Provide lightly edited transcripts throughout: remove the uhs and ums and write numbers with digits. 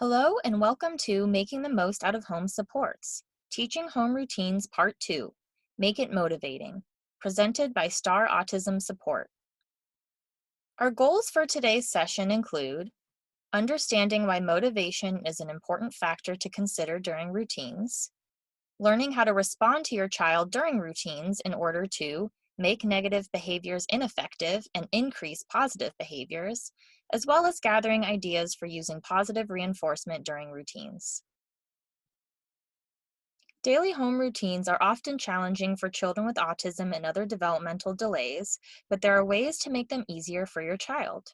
Hello and welcome to Making the Most Out of Home Supports, Teaching Home Routines Part 2, Make It Motivating, presented by Star Autism Support. Our goals for today's session include understanding why motivation is an important factor to consider during routines, learning how to respond to your child during routines in order to make negative behaviors ineffective and increase positive behaviors, as well as gathering ideas for using positive reinforcement during routines. Daily home routines are often challenging for children with autism and other developmental delays, but there are ways to make them easier for your child.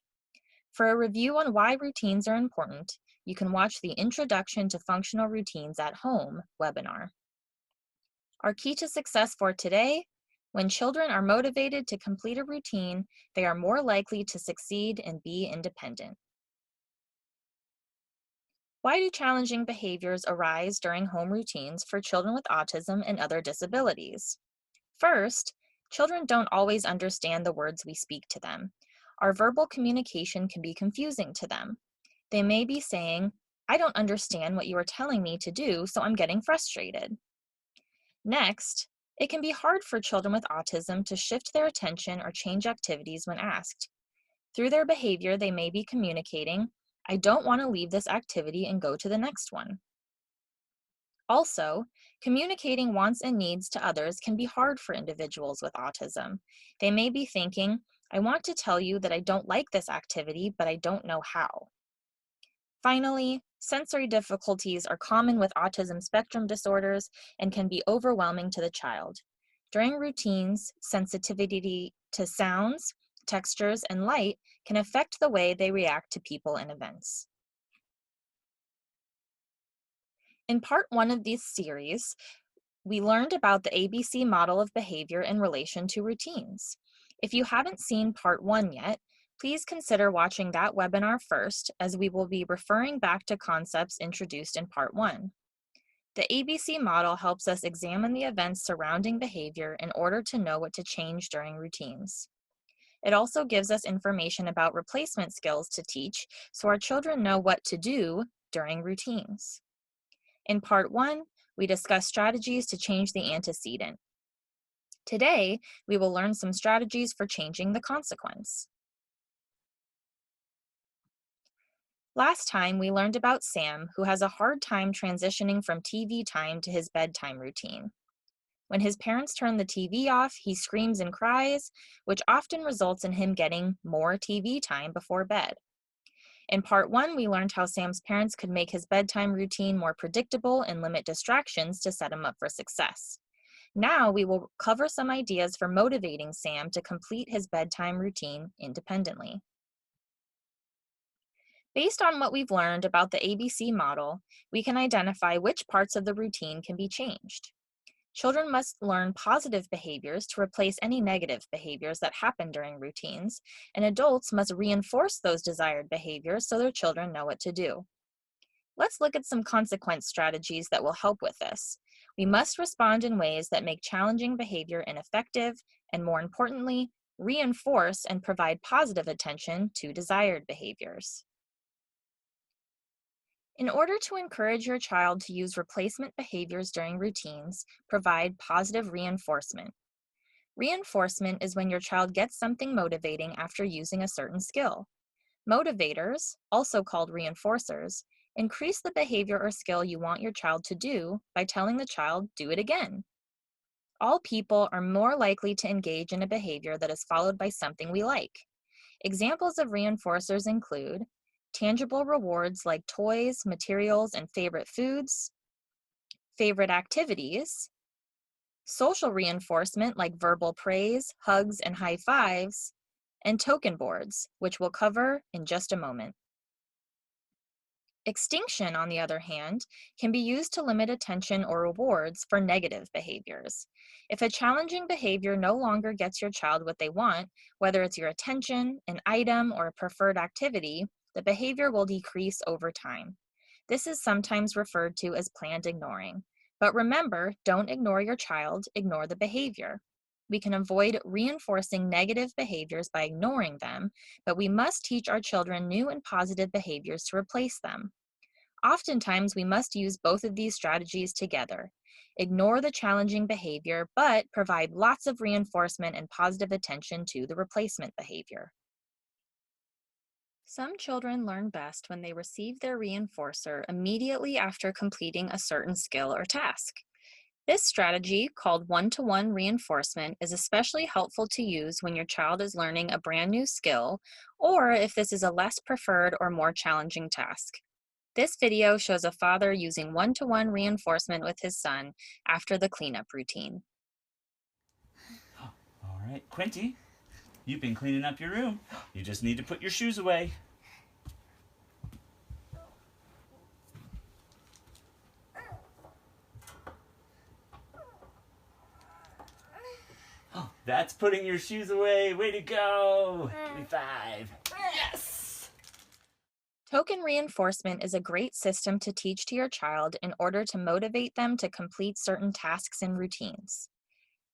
For a review on why routines are important, you can watch the Introduction to Functional Routines at Home webinar. Our key to success for today: when children are motivated to complete a routine, they are more likely to succeed and be independent. Why do challenging behaviors arise during home routines for children with autism and other disabilities? First, children don't always understand the words we speak to them. Our verbal communication can be confusing to them. They may be saying, "I don't understand what you are telling me to do, so I'm getting frustrated." Next, it can be hard for children with autism to shift their attention or change activities when asked. Through their behavior, they may be communicating, "I don't want to leave this activity and go to the next one." Also, communicating wants and needs to others can be hard for individuals with autism. They may be thinking, "I want to tell you that I don't like this activity, but I don't know how." Finally, sensory difficulties are common with autism spectrum disorders and can be overwhelming to the child. During routines, sensitivity to sounds, textures, and light can affect the way they react to people and events. In part 1 of this series, we learned about the ABC model of behavior in relation to routines. If you haven't seen part 1 yet, please consider watching that webinar first, as we will be referring back to concepts introduced in part 1. The ABC model helps us examine the events surrounding behavior in order to know what to change during routines. It also gives us information about replacement skills to teach so our children know what to do during routines. In part 1, we discussed strategies to change the antecedent. Today, we will learn some strategies for changing the consequence. Last time, we learned about Sam, who has a hard time transitioning from TV time to his bedtime routine. When his parents turn the TV off, he screams and cries, which often results in him getting more TV time before bed. In part 1, we learned how Sam's parents could make his bedtime routine more predictable and limit distractions to set him up for success. Now we will cover some ideas for motivating Sam to complete his bedtime routine independently. Based on what we've learned about the ABC model, we can identify which parts of the routine can be changed. Children must learn positive behaviors to replace any negative behaviors that happen during routines, and adults must reinforce those desired behaviors so their children know what to do. Let's look at some consequence strategies that will help with this. We must respond in ways that make challenging behavior ineffective, and more importantly, reinforce and provide positive attention to desired behaviors. In order to encourage your child to use replacement behaviors during routines, provide positive reinforcement. Reinforcement is when your child gets something motivating after using a certain skill. Motivators, also called reinforcers, increase the behavior or skill you want your child to do by telling the child, "Do it again." All people are more likely to engage in a behavior that is followed by something we like. Examples of reinforcers include tangible rewards like toys, materials, and favorite foods, favorite activities, social reinforcement like verbal praise, hugs, and high fives, and token boards, which we'll cover in just a moment. Extinction, on the other hand, can be used to limit attention or rewards for negative behaviors. If a challenging behavior no longer gets your child what they want, whether it's your attention, an item, or a preferred activity, the behavior will decrease over time. This is sometimes referred to as planned ignoring. But remember, don't ignore your child, ignore the behavior. We can avoid reinforcing negative behaviors by ignoring them, but we must teach our children new and positive behaviors to replace them. Oftentimes, we must use both of these strategies together. Ignore the challenging behavior, but provide lots of reinforcement and positive attention to the replacement behavior. Some children learn best when they receive their reinforcer immediately after completing a certain skill or task. This strategy, called one-to-one reinforcement, is especially helpful to use when your child is learning a brand new skill or if this is a less preferred or more challenging task. This video shows a father using one-to-one reinforcement with his son after the cleanup routine. All right, Quinty, you've been cleaning up your room. You just need to put your shoes away. That's putting your shoes away. Way to go. Give me 5. Yes! Token reinforcement is a great system to teach to your child in order to motivate them to complete certain tasks and routines.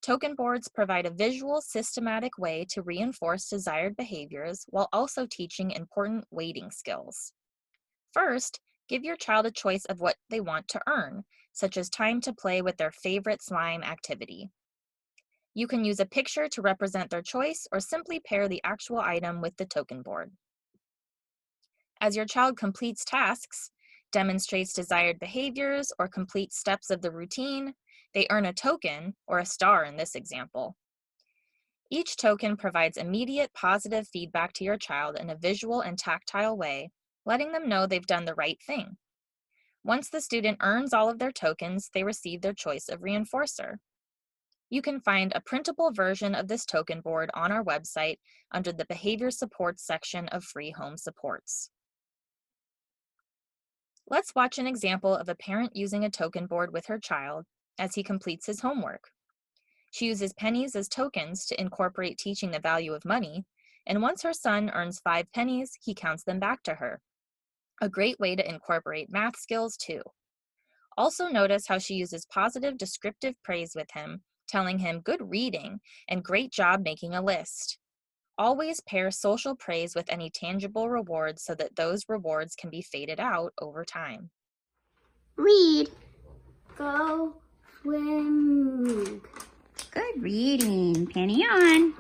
Token boards provide a visual, systematic way to reinforce desired behaviors while also teaching important weighting skills. First, give your child a choice of what they want to earn, such as time to play with their favorite slime activity. You can use a picture to represent their choice or simply pair the actual item with the token board. As your child completes tasks, demonstrates desired behaviors, or completes steps of the routine, they earn a token, or a star in this example. Each token provides immediate positive feedback to your child in a visual and tactile way, letting them know they've done the right thing. Once the student earns all of their tokens, they receive their choice of reinforcer. You can find a printable version of this token board on our website under the Behavior Supports section of Free Home Supports. Let's watch an example of a parent using a token board with her child as he completes his homework. She uses pennies as tokens to incorporate teaching the value of money, and once her son earns 5 pennies, he counts them back to her. A great way to incorporate math skills too. Also notice how she uses positive descriptive praise with him, telling him good reading and great job making a list. Always pair social praise with any tangible rewards so that those rewards can be faded out over time. Read. Go swimming. Good reading. Penny on.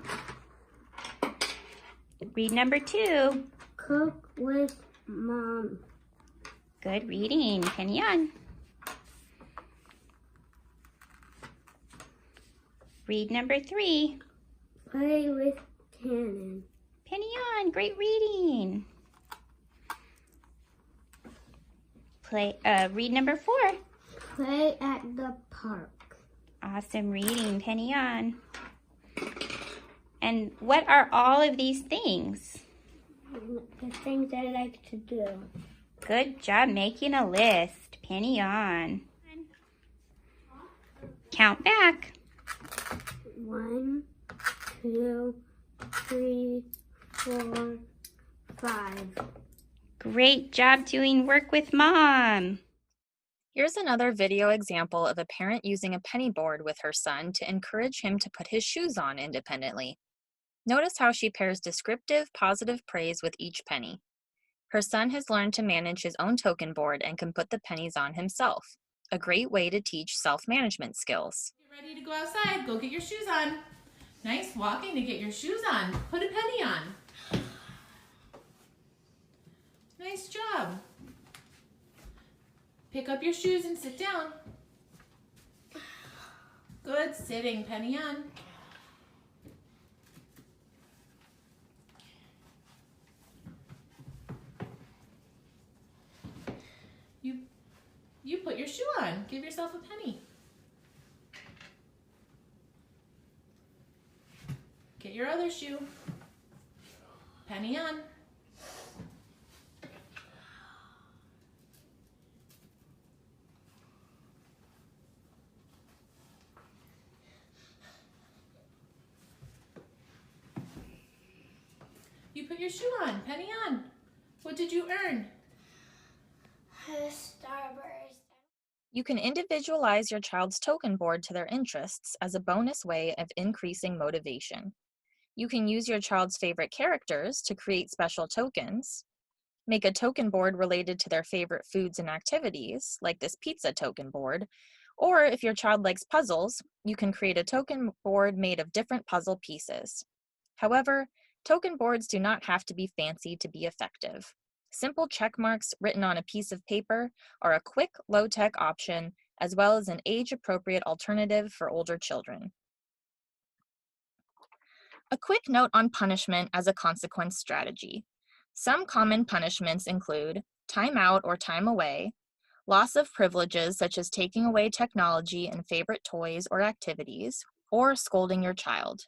Read number 2. Cook with mom. Good reading. Penny on. Read number 3. Play with cannon. Penny on. Great reading. Read number 4. Play at the park. Awesome reading. Penny on. And what are all of these things? The things I like to do. Good job making a list. Penny on. Count back. 1, 2, 3, 4, 5. Great job doing work with mom. Here's another video example of a parent using a penny board with her son to encourage him to put his shoes on independently. Notice how she pairs descriptive, positive praise with each penny. Her son has learned to manage his own token board and can put the pennies on himself. A great way to teach self-management skills. Get ready to go outside. Go get your shoes on. Nice walking to get your shoes on. Put a penny on. Nice job. Pick up your shoes and sit down. Good sitting. Penny on. You put your shoe on. Give yourself a penny. Get your other shoe. Penny on. You put your shoe on. Penny on. What did you earn? Starburst. You can individualize your child's token board to their interests as a bonus way of increasing motivation. You can use your child's favorite characters to create special tokens. Make a token board related to their favorite foods and activities, like this pizza token board. Or if your child likes puzzles, you can create a token board made of different puzzle pieces. However, token boards do not have to be fancy to be effective. Simple check marks written on a piece of paper are a quick, low-tech option, as well as an age-appropriate alternative for older children. A quick note on punishment as a consequence strategy. Some common punishments include time out or time away, loss of privileges such as taking away technology and favorite toys or activities, or scolding your child.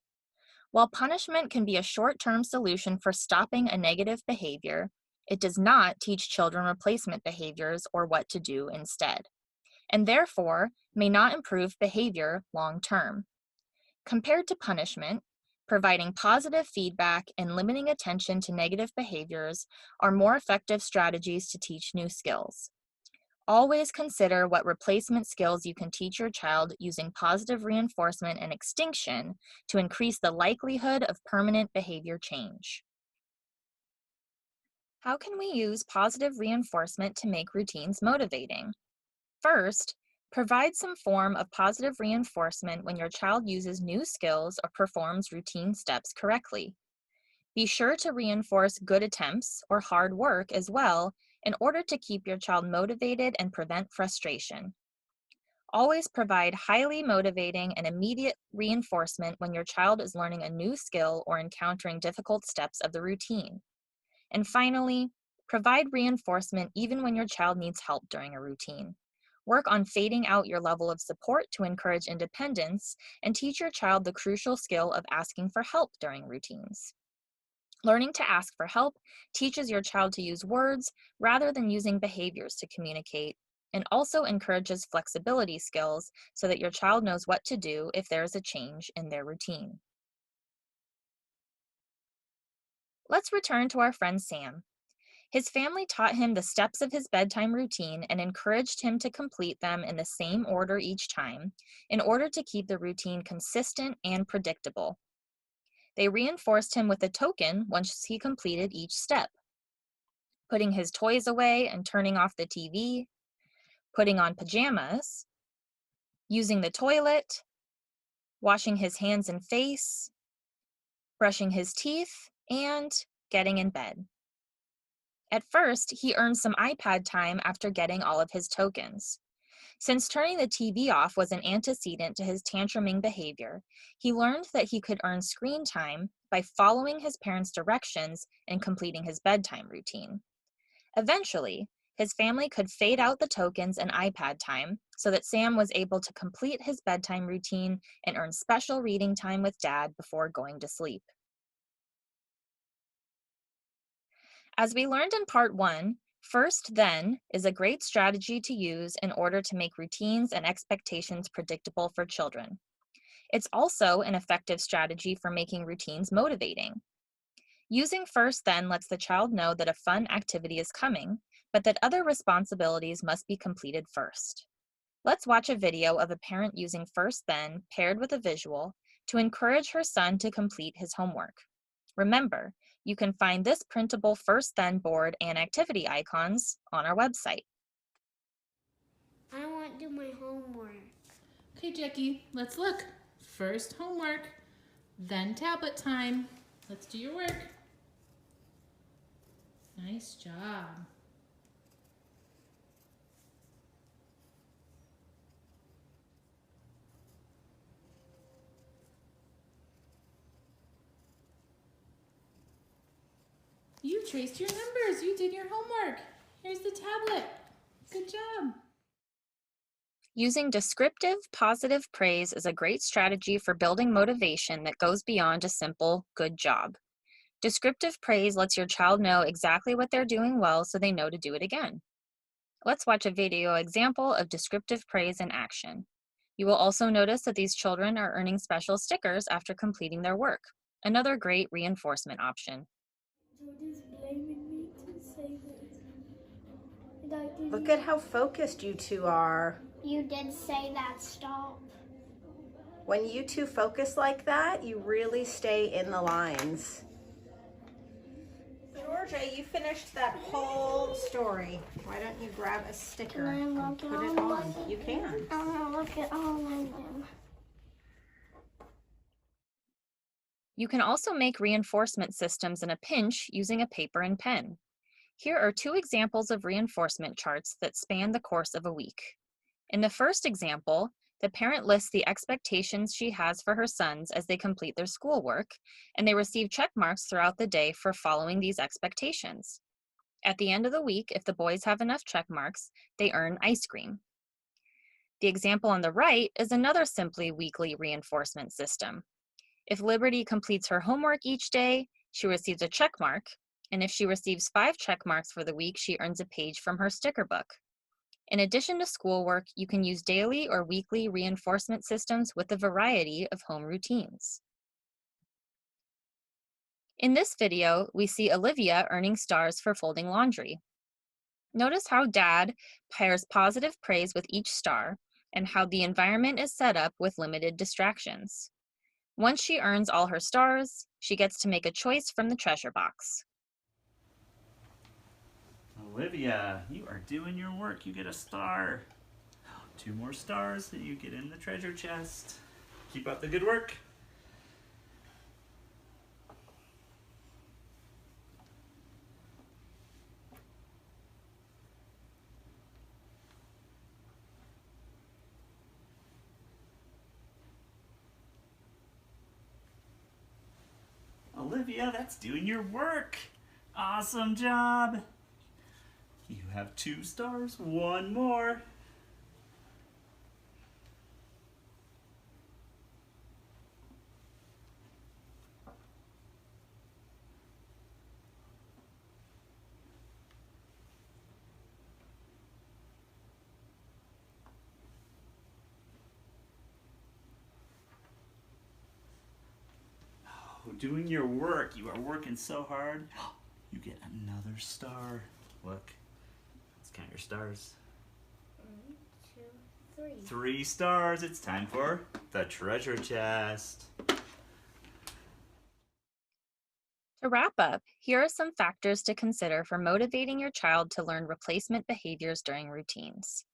While punishment can be a short-term solution for stopping a negative behavior, it does not teach children replacement behaviors or what to do instead, and therefore may not improve behavior long-term. Compared to punishment, providing positive feedback and limiting attention to negative behaviors are more effective strategies to teach new skills. Always consider what replacement skills you can teach your child using positive reinforcement and extinction to increase the likelihood of permanent behavior change. How can we use positive reinforcement to make routines motivating? First, provide some form of positive reinforcement when your child uses new skills or performs routine steps correctly. Be sure to reinforce good attempts or hard work as well in order to keep your child motivated and prevent frustration. Always provide highly motivating and immediate reinforcement when your child is learning a new skill or encountering difficult steps of the routine. And finally, provide reinforcement even when your child needs help during a routine. Work on fading out your level of support to encourage independence and teach your child the crucial skill of asking for help during routines. Learning to ask for help teaches your child to use words rather than using behaviors to communicate, and also encourages flexibility skills so that your child knows what to do if there is a change in their routine. Let's return to our friend Sam. His family taught him the steps of his bedtime routine and encouraged him to complete them in the same order each time in order to keep the routine consistent and predictable. They reinforced him with a token once he completed each step. Putting his toys away and turning off the TV, putting on pajamas, using the toilet, washing his hands and face, brushing his teeth, and getting in bed. At first, he earned some iPad time after getting all of his tokens. Since turning the TV off was an antecedent to his tantruming behavior, he learned that he could earn screen time by following his parents' directions and completing his bedtime routine. Eventually, his family could fade out the tokens and iPad time so that Sam was able to complete his bedtime routine and earn special reading time with Dad before going to sleep. As we learned in part 1, first then is a great strategy to use in order to make routines and expectations predictable for children. It's also an effective strategy for making routines motivating. Using first then lets the child know that a fun activity is coming, but that other responsibilities must be completed first. Let's watch a video of a parent using first then paired with a visual to encourage her son to complete his homework. Remember, you can find this printable first then board and activity icons on our website. I want to do my homework. Okay, Jackie, let's look. First homework, then tablet time. Let's do your work. Nice job. You traced your numbers. You did your homework. Here's the tablet. Good job. Using descriptive, positive praise is a great strategy for building motivation that goes beyond a simple good job. Descriptive praise lets your child know exactly what they're doing well so they know to do it again. Let's watch a video example of descriptive praise in action. You will also notice that these children are earning special stickers after completing their work, another great reinforcement option. Jordan's blaming me to say this. Look at how focused you two are. You did say that, stop. When you two focus like that, you really stay in the lines. Jordan. Georgia, you finished that whole story. Why don't you grab a sticker Can I and look at put it all on? You can. I want to look at all of them. You can also make reinforcement systems in a pinch using a paper and pen. Here are 2 examples of reinforcement charts that span the course of a week. In the first example, the parent lists the expectations she has for her sons as they complete their schoolwork, and they receive check marks throughout the day for following these expectations. At the end of the week, if the boys have enough check marks, they earn ice cream. The example on the right is another simply weekly reinforcement system. If Liberty completes her homework each day, she receives a check mark, and if she receives 5 check marks for the week, she earns a page from her sticker book. In addition to schoolwork, you can use daily or weekly reinforcement systems with a variety of home routines. In this video, we see Olivia earning stars for folding laundry. Notice how Dad pairs positive praise with each star and how the environment is set up with limited distractions. Once she earns all her stars, she gets to make a choice from the treasure box. Olivia, you are doing your work. You get a star. 2 more stars that you get in the treasure chest. Keep up the good work. Olivia, that's doing your work. Awesome job. You have 2 stars, 1 more. Doing your work. You are working so hard. You get another star. Look. Let's count your stars. 1, 2, 3. 3 stars. It's time for the treasure chest. To wrap up, here are some factors to consider for motivating your child to learn replacement behaviors during routines.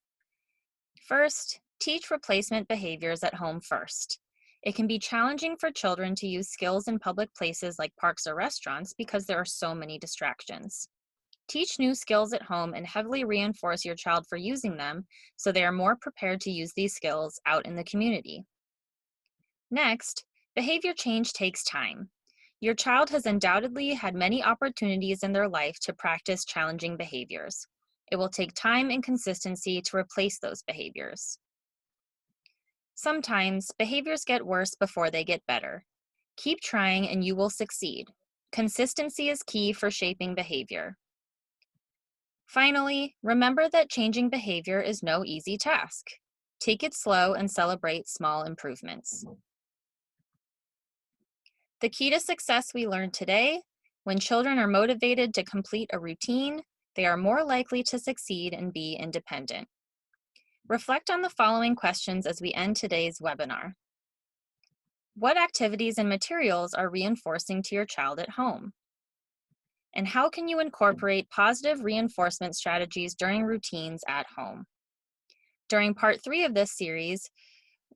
First, teach replacement behaviors at home first. It can be challenging for children to use skills in public places like parks or restaurants because there are so many distractions. Teach new skills at home and heavily reinforce your child for using them so they are more prepared to use these skills out in the community. Next, behavior change takes time. Your child has undoubtedly had many opportunities in their life to practice challenging behaviors. It will take time and consistency to replace those behaviors. Sometimes, behaviors get worse before they get better. Keep trying and you will succeed. Consistency is key for shaping behavior. Finally, remember that changing behavior is no easy task. Take it slow and celebrate small improvements. The key to success we learned today: when children are motivated to complete a routine, they are more likely to succeed and be independent. Reflect on the following questions as we end today's webinar. What activities and materials are reinforcing to your child at home? And how can you incorporate positive reinforcement strategies during routines at home? During part 3 of this series,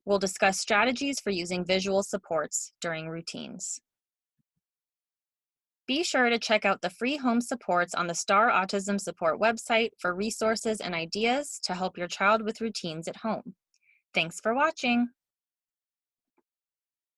we'll discuss strategies for using visual supports during routines. Be sure to check out the free home supports on the Star Autism Support website for resources and ideas to help your child with routines at home. Thanks for watching.